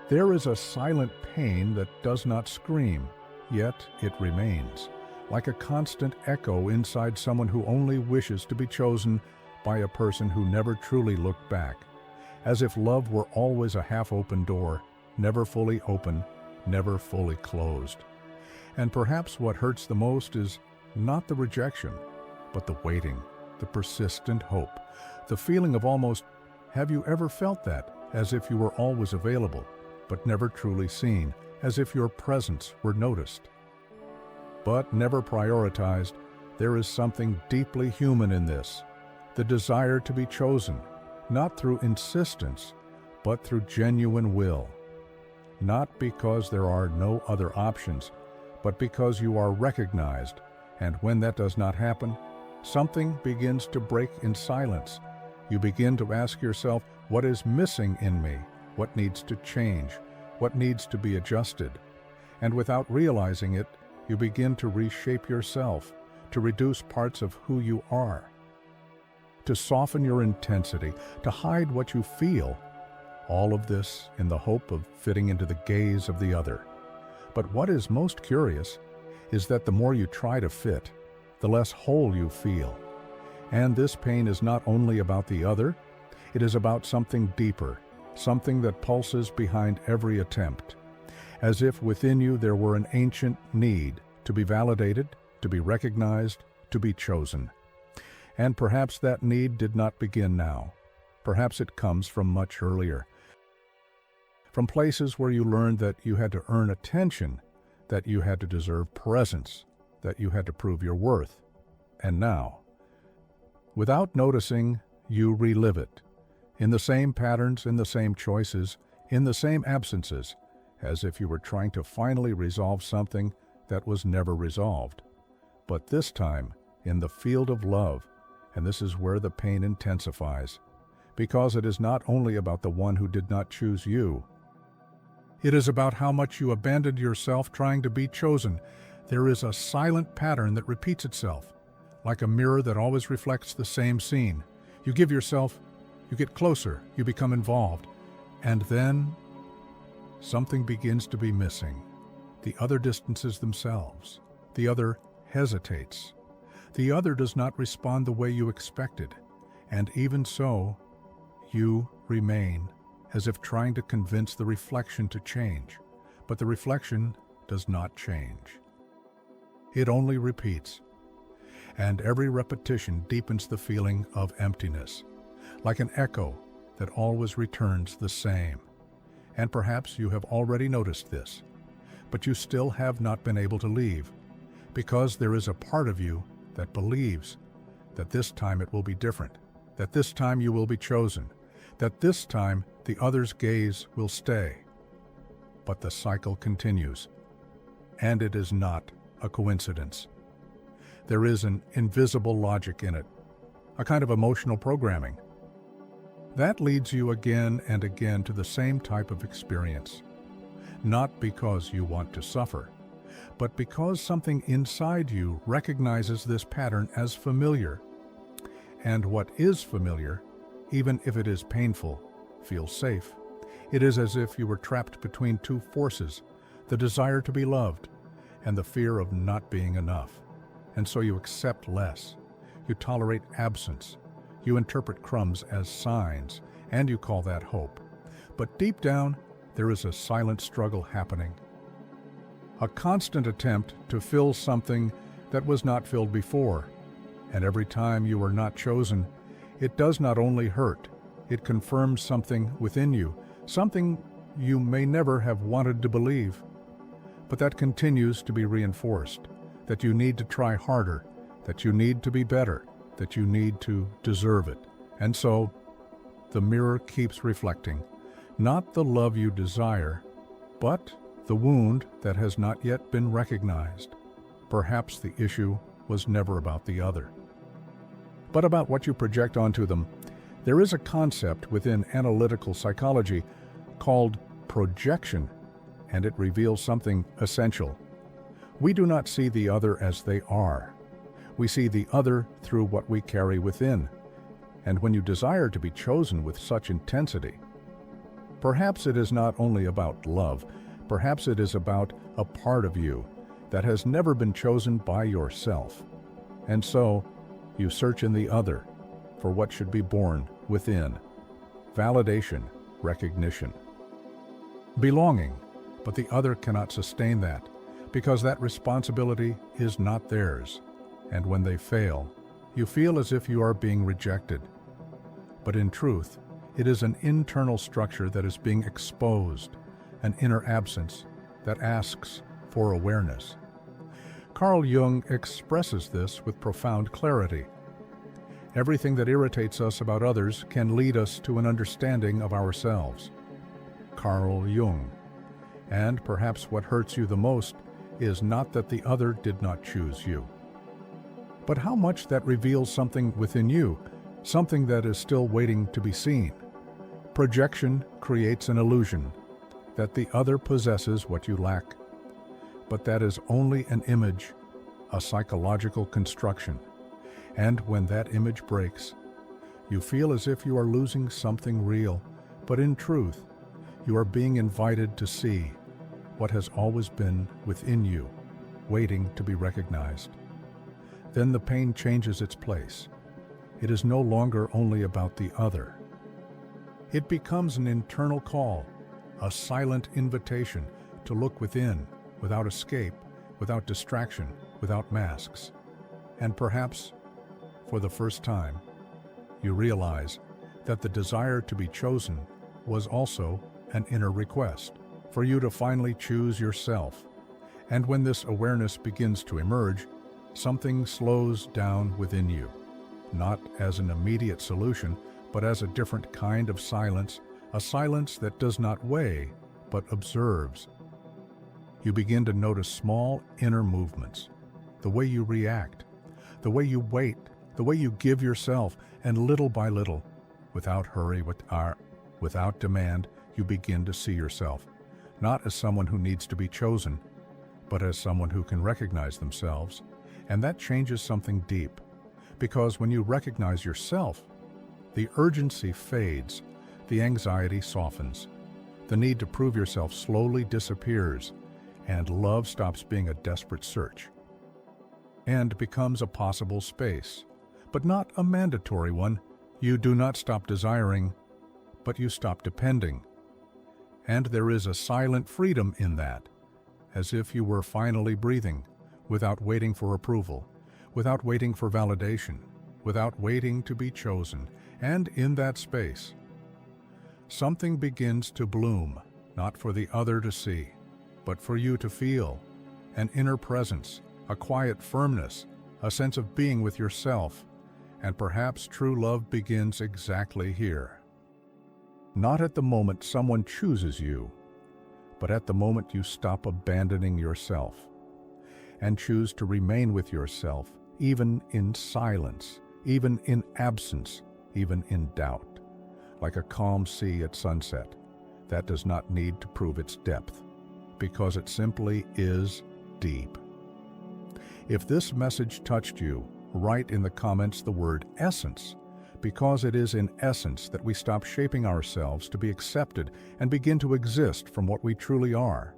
There is a silent pain that does not scream, yet it remains, like a constant echo inside someone who only wishes to be chosen by a person who never truly looked back, as if love were always a half-open door, never fully open, never fully closed. And perhaps what hurts the most is not the rejection, but the waiting, the persistent hope, the feeling of almost, have you ever felt that, as if you were always available, but never truly seen, as if your presence were noticed, but never prioritized? There is something deeply human in this, the desire to be chosen, not through insistence, but through genuine will. Not because there are no other options, but because you are recognized, and when that does not happen, something begins to break in silence. You begin to ask yourself, what is missing in me? What needs to change? What needs to be adjusted? And without realizing it, you begin to reshape yourself, to reduce parts of who you are, to soften your intensity, to hide what you feel. All of this in the hope of fitting into the gaze of the other. But what is most curious is that the more you try to fit, the less whole you feel. And this pain is not only about the other, it is about something deeper, something that pulses behind every attempt, as if within you there were an ancient need to be validated, to be recognized, to be chosen. And perhaps that need did not begin now. Perhaps it comes from much earlier, from places where you learned that you had to earn attention, that you had to deserve presence, that you had to prove your worth. And now, without noticing, you relive it, in the same patterns, in the same choices, in the same absences, as if you were trying to finally resolve something that was never resolved. But this time, in the field of love, and this is where the pain intensifies, because it is not only about the one who did not choose you. It is about how much you abandoned yourself trying to be chosen. There is a silent pattern that repeats itself, like a mirror that always reflects the same scene. You give yourself, you get closer, you become involved, and then something begins to be missing. The other distances themselves. The other hesitates. The other does not respond the way you expected. And even so, you remain, as if trying to convince the reflection to change. But the reflection does not change. It only repeats. And every repetition deepens the feeling of emptiness, like an echo that always returns the same. And perhaps you have already noticed this, but you still have not been able to leave, because there is a part of you that believes that this time it will be different, that this time you will be chosen, that this time the other's gaze will stay. But the cycle continues, and it is not a coincidence. There is an invisible logic in it, a kind of emotional programming. That leads you again and again to the same type of experience, not because you want to suffer, but because something inside you recognizes this pattern as familiar. And what is familiar, even if it is painful, feels safe. It is as if you were trapped between two forces, the desire to be loved and the fear of not being enough. And so you accept less. You tolerate absence. You interpret crumbs as signs, and you call that hope. But deep down, there is a silent struggle happening. A constant attempt to fill something that was not filled before. And every time you are not chosen, it does not only hurt, it confirms something within you, something you may never have wanted to believe. But that continues to be reinforced, that you need to try harder, that you need to be better, that you need to deserve it. And so, the mirror keeps reflecting, not the love you desire, but the wound that has not yet been recognized. Perhaps the issue was never about the other, but about what you project onto them. There is a concept within analytical psychology called projection, and it reveals something essential. We do not see the other as they are. We see the other through what we carry within. And when you desire to be chosen with such intensity, Perhaps it is not only about love, perhaps it is about a part of you that has never been chosen by yourself. And so, you search in the other for what should be born within. Validation, recognition, belonging, but the other cannot sustain that because that responsibility is not theirs. And when they fail, you feel as if you are being rejected. But in truth, it is an internal structure that is being exposed, an inner absence that asks for awareness. Carl Jung expresses this with profound clarity. Everything that irritates us about others can lead us to an understanding of ourselves. Carl Jung. And perhaps what hurts you the most is not that the other did not choose you, but how much that reveals something within you, something that is still waiting to be seen. Projection creates an illusion that the other possesses what you lack, but that is only an image, a psychological construction. And when that image breaks, you feel as if you are losing something real, but in truth, you are being invited to see what has always been within you, waiting to be recognized. Then the pain changes its place. It is no longer only about the other. It becomes an internal call, a silent invitation to look within, without escape, without distraction, without masks. And perhaps, for the first time, you realize that the desire to be chosen was also an inner request for you to finally choose yourself. And when this awareness begins to emerge, something slows down within you, not as an immediate solution, but as a different kind of silence, a silence that does not weigh, but observes. You begin to notice small inner movements, the way you react, the way you wait, the way you give yourself, and little by little, without hurry, without demand, you begin to see yourself, not as someone who needs to be chosen, but as someone who can recognize themselves. And that changes something deep, because when you recognize yourself, the urgency fades, the anxiety softens, the need to prove yourself slowly disappears, and love stops being a desperate search and becomes a possible space, but not a mandatory one. You do not stop desiring, but you stop depending. And there is a silent freedom in that, as if you were finally breathing, without waiting for approval, without waiting for validation, without waiting to be chosen. And in that space, something begins to bloom, not for the other to see, but for you to feel, an inner presence, a quiet firmness, a sense of being with yourself. And perhaps true love begins exactly here. Not at the moment someone chooses you, but at the moment you stop abandoning yourself and choose to remain with yourself, even in silence, even in absence, even in doubt, like a calm sea at sunset that does not need to prove its depth, because it simply is deep. If this message touched you, write in the comments the word essence, because it is in essence that we stop shaping ourselves to be accepted and begin to exist from what we truly are.